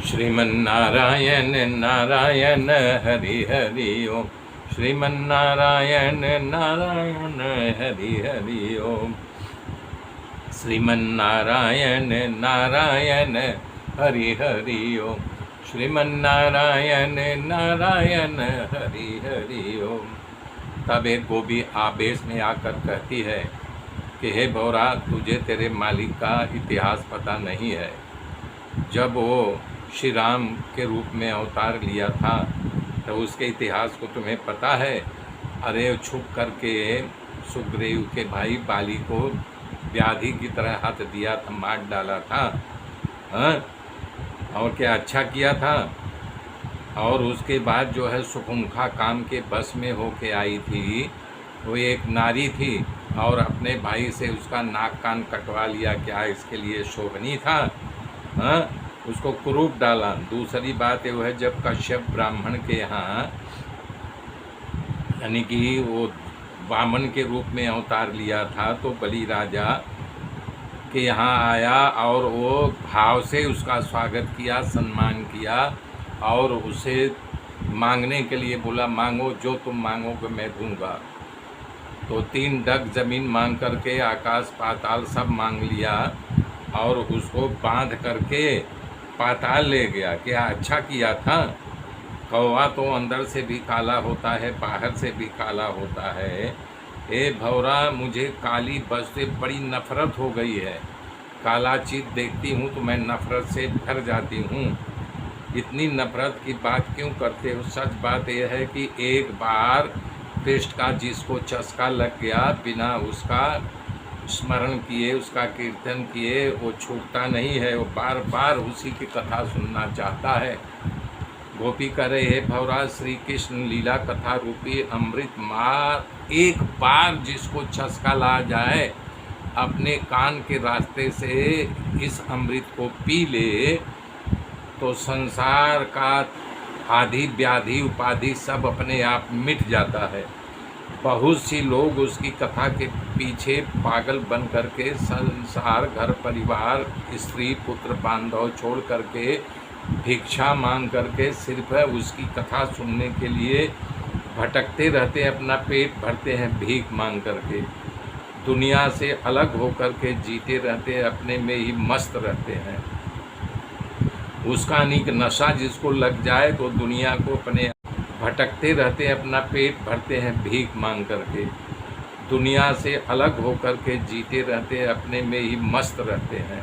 श्रीमन्नारायण नारायण हरि हरि ओम। श्रीमन्नारायण नारायण हरि हरि ओम। श्रीमन्नारायण नारायण हरि हरि ओम। श्रीमन्नारायण नारायण हरि हरि ओम। तब एक गोपी आवेश में आकर कहती है कि हे भौरा, तुझे तेरे मालिक का इतिहास पता नहीं है। जब वो श्री राम के रूप में अवतार लिया था तो उसके इतिहास को तुम्हें पता है। अरे छुप करके सुग्रीव के भाई बाली को व्याधि की तरह हाथ दिया था, मार डाला था। हाँ, और क्या अच्छा किया था। और उसके बाद जो है सुखुंखा काम के बस में होके आई थी। वो एक नारी थी और अपने भाई से उसका नाक कान कटवा लिया। क्या इसके लिए शोभनीय था? हाँ, उसको कुरूप डाला। दूसरी बात ये है, जब कश्यप ब्राह्मण के यहाँ यानी कि वो वामन के रूप में अवतार लिया था तो बलि राजा के यहाँ आया और वो भाव से उसका स्वागत किया, सम्मान किया और उसे मांगने के लिए बोला, मांगो जो तुम मांगोगे मैं दूंगा। तो 3 डग ज़मीन मांग करके आकाश पाताल सब मांग लिया और उसको बांध करके पाताल ले गया। क्या अच्छा किया था। कौवा तो अंदर से भी काला होता है, बाहर से भी काला होता है। ए भौरा, मुझे काली बस से बड़ी नफ़रत हो गई है। काला चीज़ देखती हूँ तो मैं नफ़रत से भर जाती हूँ। इतनी नफ़रत की बात क्यों करते हो? सच बात यह है कि एक बार कृष्ण का जिसको चस्का लग गया, बिना उसका स्मरण किए, उसका कीर्तन किए, वो छूटता नहीं है। वो बार बार उसी की कथा सुनना चाहता है। गोपी कह रहे हे भौरा, श्री कृष्ण लीला कथा रूपी अमृत मार एक बार जिसको चस्का ला जाए, अपने कान के रास्ते से इस अमृत को पी ले तो संसार का आदि व्याधि उपाधि सब अपने आप मिट जाता है। बहुत सी लोग उसकी कथा के पीछे पागल बन करके संसार, घर परिवार, स्त्री पुत्र बांधव छोड़ करके भिक्षा मांग करके सिर्फ उसकी कथा सुनने के लिए भटकते रहते हैं, अपना पेट भरते हैं भीख मांग करके। दुनिया से अलग होकर के जीते रहते हैं, अपने में ही मस्त रहते हैं। उसका अनेक नशा जिसको लग जाए तो दुनिया को अपने भटकते रहते हैं, अपना पेट भरते हैं भीख मांग करके। दुनिया से अलग होकर के जीते रहते हैं, अपने में ही मस्त रहते हैं।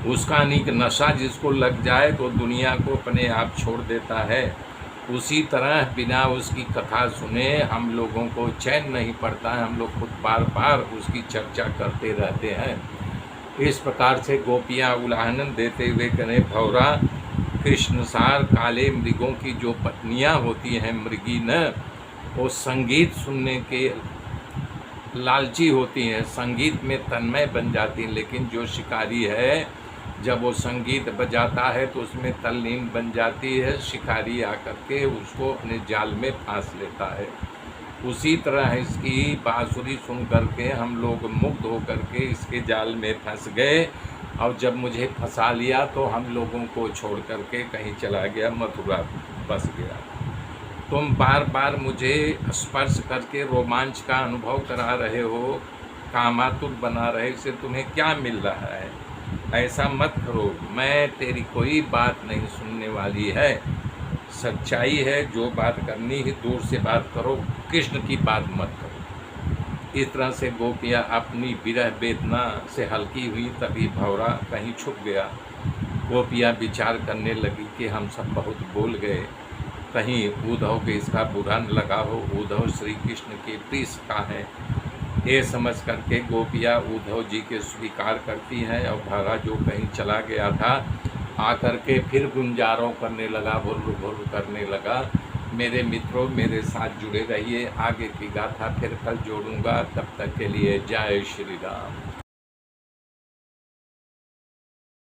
उसका अनेक नशा जिसको लग जाए तो दुनिया को अपने आप छोड़ देता है। उसी तरह बिना उसकी कथा सुने हम लोगों को चैन नहीं पड़ता है। हम लोग खुद बार बार उसकी चर्चा करते रहते हैं। इस प्रकार से गोपियाँ उदाहरण देते हुए कहें, भौरा, कृष्णसार काले मृगों की जो पत्नियां होती हैं मृगी न, वो संगीत सुनने के लालची होती हैं, संगीत में तन्मय बन जाती हैं। लेकिन जो शिकारी है, जब वो संगीत बजाता है तो उसमें तल्लीन बन जाती है। शिकारी आकर के उसको अपने जाल में फांस लेता है। उसी तरह इसकी बांसुरी सुन करके हम लोग मुग्ध होकर के इसके जाल में फंस गए और जब मुझे फंसा लिया तो हम लोगों को छोड़ करके कहीं चला गया, मथुरा बस गया। तुम बार बार मुझे स्पर्श करके रोमांच का अनुभव करा रहे हो, कामातुर बना रहे, इससे तुम्हें क्या मिल रहा है? ऐसा मत करो। मैं तेरी कोई बात नहीं सुनने वाली है। सच्चाई है, जो बात करनी है दूर से बात करो, कृष्ण की बात मत करो। इस तरह से गोपियाँ अपनी विरह वेदना से हल्की हुई। तभी भौरा कहीं छुप गया। गोपियाँ विचार करने लगी कि हम सब बहुत बोल गए, कहीं उद्धव के इसका बुरा न लगा हो। उद्धव श्री कृष्ण के प्रिय का है, ये समझ करके गोपियाँ उद्धव जी के स्वीकार करती हैं। और भागा जो कहीं चला गया था आकर के फिर गुंजारों करने लगा, भुर्र भुर्र करने लगा। मेरे मित्रों, मेरे साथ जुड़े रहिए। आगे की गाथा फिर कल जोड़ूंगा। तब तक के लिए जय श्री राम।